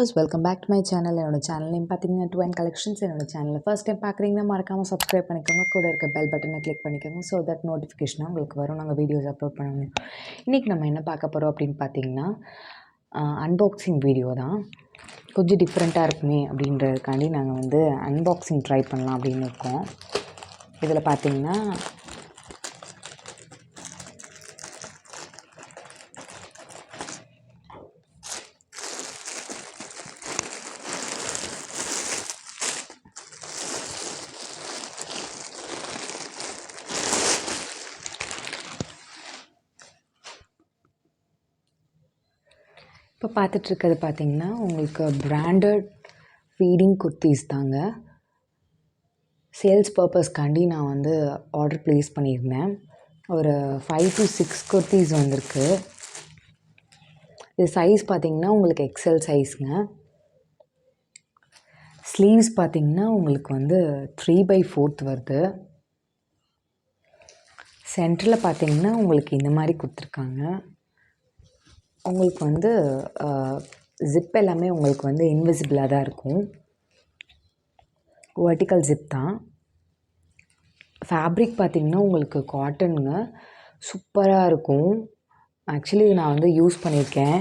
Viewers, welcome back to my channel. என்னோட channel name பார்த்தீங்கன்னா 2ncollections. என்னோட சேனலில் ஃபர்ஸ்ட் டைம் பார்க்குறீங்கன்னா மறக்காமல் சப்ஸ்கிரைப் பண்ணிக்கோங்க. கூட இருக்க பெல் பட்டனை கிளிக் பண்ணிக்கோங்க. ஸோ தட் நோட்டிஃபிகேஷனாக உங்களுக்கு வரும் நாங்கள் வீடியோஸ் அப்லோட் பண்ணுவோம். இன்றைக்கி நம்ம என்ன பார்க்க போகிறோம் அப்படின்னு பார்த்தீங்கன்னா அன்பாக்சிங் வீடியோ தான். கொஞ்சம் டிஃப்ரெண்ட்டாக இருக்குமே அப்படின்றதுக்காண்டி நாங்கள் அன்பாக்சிங் ட்ரை பண்ணலாம் அப்படின்னு இருக்கோம். இதில் பார்த்தீங்கன்னா இப்போ பார்த்துட்ருக்கிறது பார்த்திங்கன்னா உங்களுக்கு பிராண்டட் ஃபீடிங் குர்த்திஸ் தாங்க. சேல்ஸ் பர்பஸ்க்காண்டி நான் ஆர்டர் ப்ளேஸ் பண்ணியிருந்தேன். ஒரு 5 to 6 குர்த்திஸ் வந்திருக்கு. இது சைஸ் பார்த்திங்கன்னா உங்களுக்கு எக்ஸல் சைஸுங்க. ஸ்லீவ்ஸ் பார்த்திங்கன்னா உங்களுக்கு 3/4 வருது. சென்டரில் பார்த்திங்கன்னா உங்களுக்கு இந்த மாதிரி கொடுத்துருக்காங்க. உங்களுக்கு ஜிப் எல்லாமே உங்களுக்கு இன்விசிபிளாக தான் இருக்கும். வெர்டிக்கல் ஜிப் தான். ஃபேப்ரிக் பார்த்திங்கன்னா உங்களுக்கு காட்டனுங்க. சூப்பராக இருக்கும். ஆக்சுவலி நான் யூஸ் பண்ணியிருக்கேன்.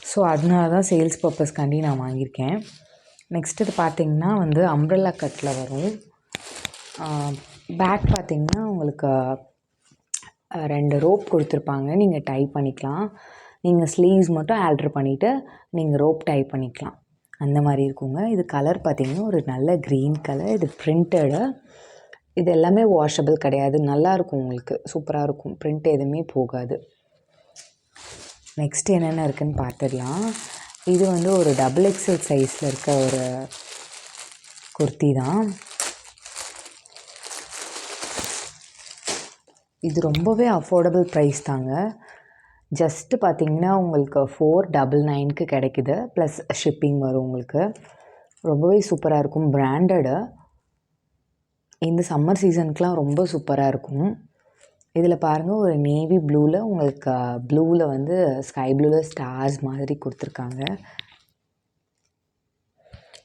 ஸோ அதனால தான் சேல்ஸ் பர்பஸ்க்காண்டி நான் வாங்கியிருக்கேன். நெக்ஸ்ட் இது பார்த்திங்கன்னா அம்ப்ரெல்லா கட்டில் வரும். பேக் பார்த்திங்கன்னா உங்களுக்கு 2 ரோப் கொடுத்துருப்பாங்க. நீங்கள் டை பண்ணிக்கலாம். நீங்கள் ஸ்லீவ்ஸ் மட்டும் ஆல்ட்ரு பண்ணிவிட்டு நீங்கள் ரோப் டை பண்ணிக்கலாம். அந்த மாதிரி இருக்குங்க. இது கலர் பார்த்திங்கன்னா ஒரு நல்ல க்ரீன் கலர். இது பிரிண்டடு. இது எல்லாமே வாஷபிள் கிடையாது. நல்லாயிருக்கும், உங்களுக்கு சூப்பராக இருக்கும். பிரிண்ட் எதுவுமே போகாது. நெக்ஸ்ட் என்னென்ன இருக்குதுன்னு பார்த்துடலாம். இது ஒரு XXL சைஸில் இருக்க ஒரு குர்த்தி தான். இது ரொம்பவே அஃபோர்டபுள் ப்ரைஸ் தாங்க. ஜஸ்ட்டு பார்த்திங்கன்னா உங்களுக்கு 499க்கு கிடைக்குது. ப்ளஸ் ஷிப்பிங் வரும் உங்களுக்கு. ரொம்பவே சூப்பராக இருக்கும். பிராண்டடு. இந்த சம்மர் சீசனுக்கெலாம் ரொம்ப சூப்பராக இருக்கும். இதில் பாருங்கள், ஒரு நேவி ப்ளூவில் உங்களுக்கு ப்ளூவில் ஸ்கை ப்ளூவில் ஸ்டார்ஸ் மாதிரி கொடுத்துருக்காங்க.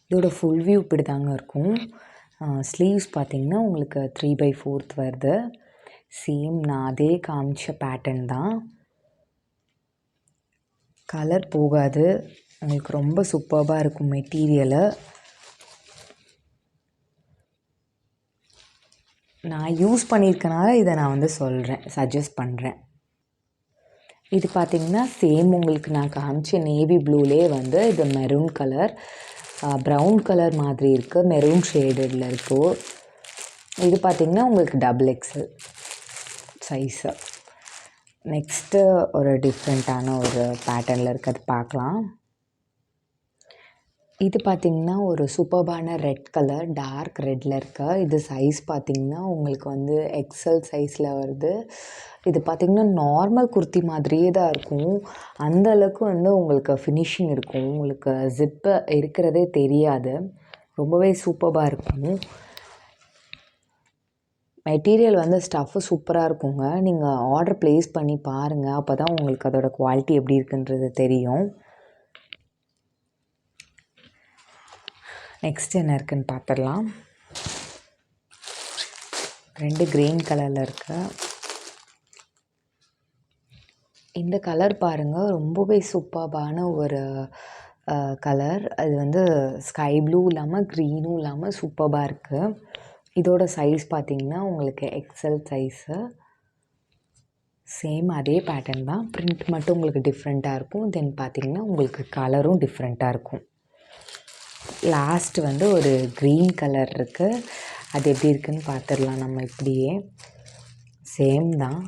இதோட ஃபுல் வியூ இப்படி தாங்க இருக்கும். ஸ்லீவ்ஸ் பார்த்திங்கன்னா உங்களுக்கு 3/4 வருது. சேம் நான் அதே காமிச்ச பேட்டர்ன் தான். கலர் போகாது. உங்களுக்கு ரொம்ப சூப்பராக இருக்கும் மெட்டீரியலு. நான் யூஸ் பண்ணியிருக்கனால இதை நான் சொல்கிறேன், சஜஸ்ட் பண்ணுறேன். இது பார்த்திங்கன்னா சேம் உங்களுக்கு நான் காமிச்ச நேவி ப்ளூலே இது மெரூன் கலர், ப்ரௌன் கலர் மாதிரி இருக்குது. மெரூன் ஷேடில் இருக்குது. இது பார்த்திங்கன்னா உங்களுக்கு XXL சைஸு. நெக்ஸ்ட்டு ஒரு டிஃப்ரெண்ட்டான ஒரு பேட்டர்னில் இருக்கிறது பார்க்கலாம். இது பார்த்திங்கன்னா ஒரு சூப்பர்பான ரெட் கலர், டார்க் ரெட்டில் இருக்க. இது சைஸ் பார்த்திங்கன்னா உங்களுக்கு எக்ஸல் சைஸில் வருது. இது பார்த்திங்கன்னா நார்மல் குர்த்தி மாதிரியே தான் இருக்கும். அந்தளவுக்கு உங்களுக்கு ஃபினிஷிங் இருக்கும். உங்களுக்கு ஜிப்பு இருக்கிறதே தெரியாது. ரொம்பவே சூப்பராக இருக்கும். மெட்டீரியல் ஸ்டஃப்பு சூப்பராக இருக்குங்க. நீங்கள் ஆர்டர் ப்ளேஸ் பண்ணி பாருங்கள். அப்போ தான் உங்களுக்கு அதோடய குவாலிட்டி எப்படி இருக்குன்றது தெரியும். நெக்ஸ்ட் என்ன இருக்குதுன்னு பார்த்துடலாம். 2 க்ரீன் கலரில் இருக்குது. இந்த கலர் பாருங்கள், ரொம்பவே சூப்பரான ஒரு கலர். அது ஸ்கை ப்ளூ இல்லாமல் க்ரீனும் இல்லாமல் சூப்பராக இருக்குது. இதோட சைஸ் பார்த்திங்கன்னா உங்களுக்கு எக்ஸல் சைஸு. சேம் அதே பேட்டர்ன் தான். பிரிண்ட் மட்டும் உங்களுக்கு டிஃப்ரெண்ட்டாக இருக்கும். தென் பார்த்திங்கன்னா உங்களுக்கு கலரும் டிஃப்ரெண்ட்டாக இருக்கும். லாஸ்ட் ஒரு க்ரீன் கலர் இருக்குது. அது எப்படி இருக்குதுன்னு பார்த்துடலாம் நம்ம இப்படியே. சேம் தான்.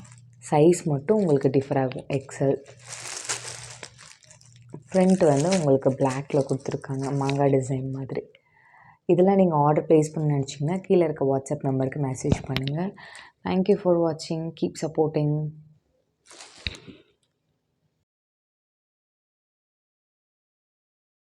சைஸ் மட்டும் உங்களுக்கு டிஃபர் ஆகும். எக்ஸல். ஃப்ரண்ட் உங்களுக்கு பிளாக்கில் கொடுத்துருக்காங்க, மாங்காய் டிசைன் மாதிரி. இதெல்லாம் நீங்கள் ஆர்டர் ப்ளேஸ் பண்ண நினச்சிங்கன்னா கீழே இருக்க வாட்ஸ்அப் நம்பருக்கு மெசேஜ் பண்ணுங்கள். தேங்க்யூ ஃபார் வாட்சிங். Keep supporting.